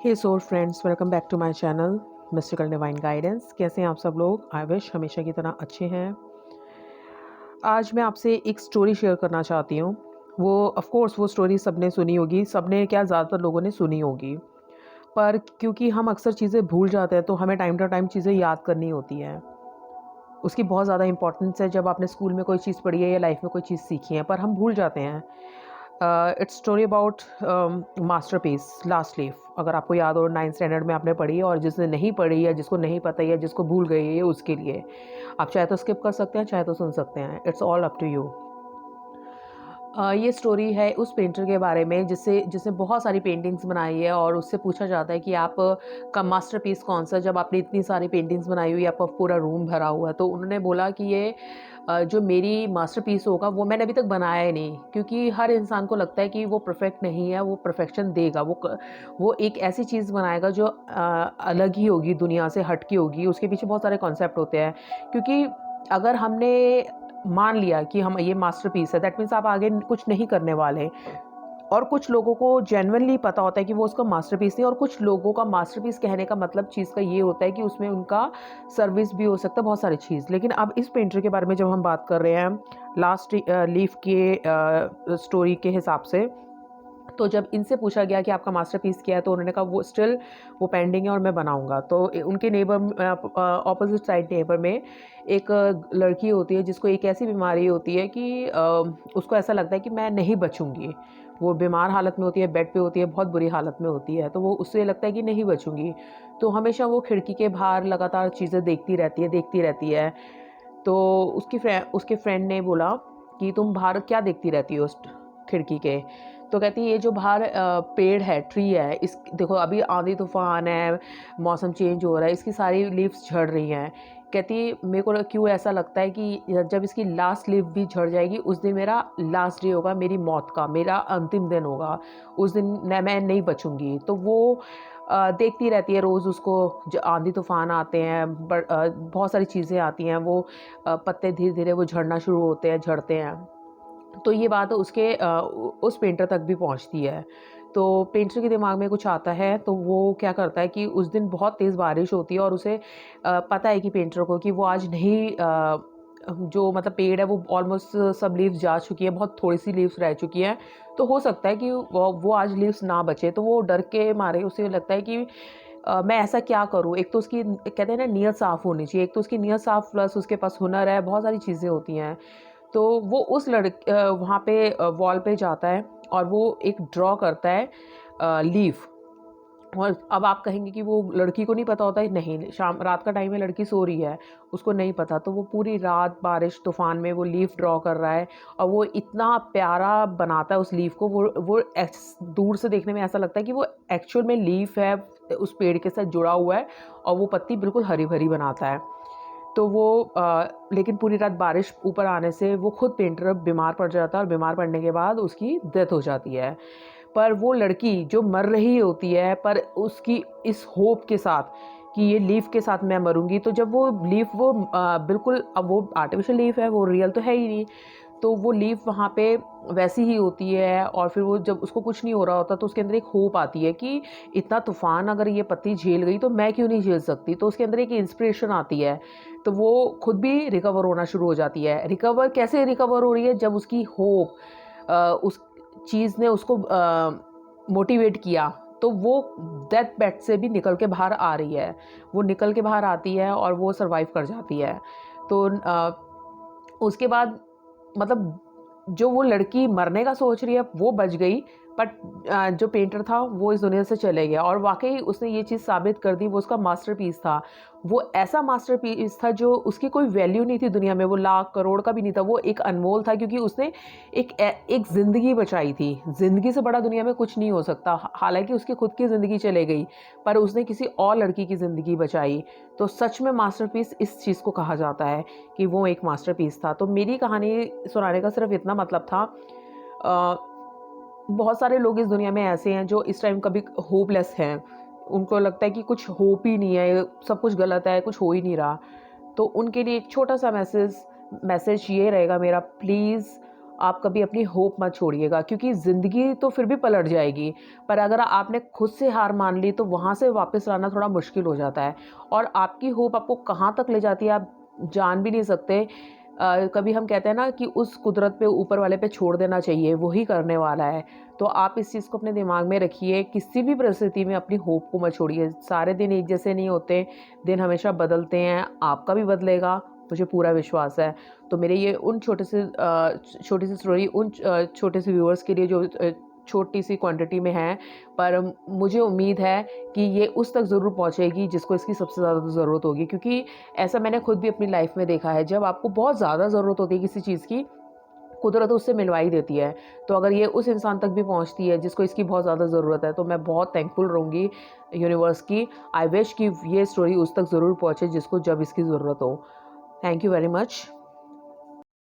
Hey soul friends, welcome back to my channel mystical divine guidance. कैसे हैं आप सब लोग? आई विश हमेशा की तरह अच्छे हैं। आज मैं आपसे एक स्टोरी शेयर करना चाहती हूँ। वो ऑफ कोर्स वो स्टोरी सबने सुनी होगी, सबने क्या ज़्यादातर लोगों ने सुनी होगी, पर क्योंकि हम अक्सर चीज़ें भूल जाते हैं तो हमें टाइम टू टाइम चीज़ें याद करनी होती हैं। उसकी बहुत ज़्यादा इंपॉर्टेंस है जब आपने स्कूल में कोई चीज़ पढ़ी है या लाइफ में कोई चीज़ सीखी है, पर हम भूल जाते हैं। It's story about masterpiece last leaf. अगर आपको याद हो, 9th स्टैंडर्ड में आपने पढ़ी है, और जिसने नहीं पढ़ी या जिसको नहीं पता या जिसको भूल गई है, ये उसके लिए। आप चाहे तो स्किप कर सकते हैं, चाहे तो सुन सकते हैं। It's all up to you. ये स्टोरी है उस पेंटर के बारे में जिसने बहुत सारी पेंटिंग्स बनाई है, और उससे पूछा जाता है कि आप का मास्टरपीस कौन सा, जब आपने इतनी सारी पेंटिंग्स बनाई हुई, आपका पूरा रूम भरा हुआ है। तो उन्होंने बोला कि ये जो मेरी मास्टरपीस होगा वो मैंने अभी तक बनाया ही नहीं, क्योंकि हर इंसान को लगता है कि वो परफेक्ट नहीं है, वो परफेक्शन देगा, वो एक ऐसी चीज़ बनाएगा जो अलग ही होगी, दुनिया से हट की होगी। उसके पीछे बहुत सारे कॉन्सेप्ट होते हैं, क्योंकि अगर हमने मान लिया कि हम ये मास्टरपीस है, दैट मीन्स आप आगे कुछ नहीं करने वाले। और कुछ लोगों को जेन्युइनली पता होता है कि वो उसका मास्टरपीस नहीं, और कुछ लोगों का मास्टरपीस कहने का मतलब चीज़ का ये होता है कि उसमें उनका सर्विस भी हो सकता है, बहुत सारी चीज़। लेकिन अब इस पेंटर के बारे में जब हम बात कर रहे हैं लास्ट लीफ के स्टोरी के हिसाब से, तो जब इनसे पूछा गया कि आपका मास्टरपीस क्या है, तो उन्होंने कहा वो स्टिल वो पेंडिंग है और मैं बनाऊंगा। तो उनके नेबर, ऑपोजिट साइड नेबर में एक लड़की होती है जिसको एक ऐसी बीमारी होती है कि उसको ऐसा लगता है कि मैं नहीं बचूंगी। वो बीमार हालत में होती है, बेड पे होती है, बहुत बुरी हालत में होती है, तो वो उससे लगता है कि नहीं बचूंगी। तो हमेशा वो खिड़की के बाहर लगातार चीज़ें देखती रहती है। तो उसके फ्रेंड ने बोला कि तुम बाहर क्या देखती रहती हो उस खिड़की के? तो कहती है ये जो बाहर पेड़ है, ट्री है, इस देखो अभी आंधी तूफान है, मौसम चेंज हो रहा है, इसकी सारी लीव्स झड़ रही हैं। कहती है मेरे को क्यों ऐसा लगता है कि जब इसकी लास्ट लीफ भी झड़ जाएगी, उस दिन मेरा लास्ट डे होगा, मेरी मौत का, मेरा अंतिम दिन होगा, उस दिन मैं नहीं बचूंगी। तो वो देखती रहती है रोज़ उसको। आंधी तूफान आते हैं, बहुत सारी चीज़ें आती हैं, वो पत्ते धीरे धीरे वो झड़ना शुरू होते हैं, झड़ते हैं। तो ये बात उस पेंटर तक भी पहुंचती है। तो पेंटर के दिमाग में कुछ आता है, तो वो क्या करता है कि उस दिन बहुत तेज़ बारिश होती है, और उसे पता है कि पेंटर को कि वो आज नहीं, जो मतलब पेड़ है वो ऑलमोस्ट सब लीव्स जा चुकी है, बहुत थोड़ी सी लीव्स रह चुकी हैं। तो हो सकता है कि वो आज लीव्स ना बचे। तो वो डर के मारे उसे लगता है कि मैं ऐसा क्या करूँ? एक तो उसकी कहते हैं ना, नीयत साफ़ होनी चाहिए। एक तो उसकी नीयत साफ़, प्लस उसके पास हुनर है, बहुत सारी चीज़ें होती हैं। तो वो वहाँ पे वॉल पे जाता है और वो एक ड्रॉ करता है लीफ। और अब आप कहेंगे कि वो लड़की को नहीं पता होता है? नहीं, शाम रात का टाइम है, लड़की सो रही है, उसको नहीं पता। तो वो पूरी रात बारिश तूफान में वो लीफ ड्रॉ कर रहा है, और वो इतना प्यारा बनाता है उस लीफ को। दूर से देखने में ऐसा लगता है कि वो एक्चुअल में लीफ है, उस पेड़ के साथ जुड़ा हुआ है, और वो पत्ती बिल्कुल हरी भरी बनाता है। तो वो लेकिन पूरी रात बारिश ऊपर आने से वो खुद पेंटर बीमार पड़ जाता है, और बीमार पड़ने के बाद उसकी डेथ हो जाती है। पर वो लड़की जो मर रही होती है, पर उसकी इस होप के साथ कि ये लीफ के साथ मैं मरूंगी। तो जब वो लीफ वो बिल्कुल, अब वो आर्टिफिशियल लीफ है, वो रियल तो है ही नहीं। तो वो लीफ वहाँ पे वैसी ही होती है, और फिर वो जब उसको कुछ नहीं हो रहा होता, तो उसके अंदर एक होप आती है कि इतना तूफान अगर ये पत्ती झेल गई तो मैं क्यों नहीं झेल सकती। तो उसके अंदर एक इंस्पिरेशन आती है, तो वो खुद भी रिकवर होना शुरू हो जाती है। रिकवर कैसे रिकवर हो रही है? जब उसकी होप, उस चीज़ ने उसको मोटिवेट किया, तो वो डेथ बेड से भी निकल के बाहर आ रही है। वो निकल के बाहर आती है और वो सर्वाइव कर जाती है। तो उसके बाद मतलब जो वो लड़की मरने का सोच रही है वो बच गई, बट जो पेंटर था वो इस दुनिया से चले गया, और वाकई उसने ये चीज़ साबित कर दी। वो उसका मास्टरपीस था, वो ऐसा मास्टरपीस था जो उसकी कोई वैल्यू नहीं थी दुनिया में, वो लाख करोड़ का भी नहीं था, वो एक अनमोल था, क्योंकि उसने एक ज़िंदगी बचाई थी। ज़िंदगी से बड़ा दुनिया में कुछ नहीं हो सकता। हालांकि उसकी खुद की ज़िंदगी चले गई, पर उसने किसी और लड़की की ज़िंदगी बचाई। तो सच में मास्टरपीस इस चीज़ को कहा जाता है कि वो एक मास्टरपीस था। तो मेरी कहानी सुनाने का सिर्फ इतना मतलब था। बहुत सारे लोग इस दुनिया में ऐसे हैं जो इस टाइम कभी होपलेस हैं, उनको लगता है कि कुछ होप ही नहीं है, सब कुछ गलत है, कुछ हो ही नहीं रहा। तो उनके लिए एक छोटा सा मैसेज ये रहेगा मेरा, प्लीज़ आप कभी अपनी होप मत छोड़िएगा, क्योंकि ज़िंदगी तो फिर भी पलट जाएगी, पर अगर आपने खुद से हार मान ली तो वहाँ से वापस लाना थोड़ा मुश्किल हो जाता है। और आपकी होप आपको कहाँ तक ले जाती है आप जान भी नहीं सकते। कभी हम कहते हैं ना कि उस कुदरत पे, ऊपर वाले पे छोड़ देना चाहिए, वो ही करने वाला है। तो आप इस चीज़ को अपने दिमाग में रखिए, किसी भी परिस्थिति में अपनी होप को मत छोड़िए। सारे दिन एक जैसे नहीं होते, दिन हमेशा बदलते हैं, आपका भी बदलेगा, मुझे पूरा विश्वास है। तो मेरे ये उन छोटी सी स्टोरी उन छोटे से व्यूअर्स के लिए जो छोटी सी क्वांटिटी में है, पर मुझे उम्मीद है कि ये उस तक ज़रूर पहुँचेगी जिसको इसकी सबसे ज़्यादा ज़रूरत होगी, क्योंकि ऐसा मैंने खुद भी अपनी लाइफ में देखा है, जब आपको बहुत ज़्यादा ज़रूरत होती है किसी चीज़ की, कुदरत उससे मिलवा ही देती है। तो अगर ये उस इंसान तक भी पहुँचती है जिसको इसकी बहुत ज़्यादा ज़रूरत है, तो मैं बहुत थैंकफुल रहूँगी यूनिवर्स की। आई विश कि ये स्टोरी उस तक ज़रूर पहुँचे जिसको जब इसकी ज़रूरत हो। Thank you very much.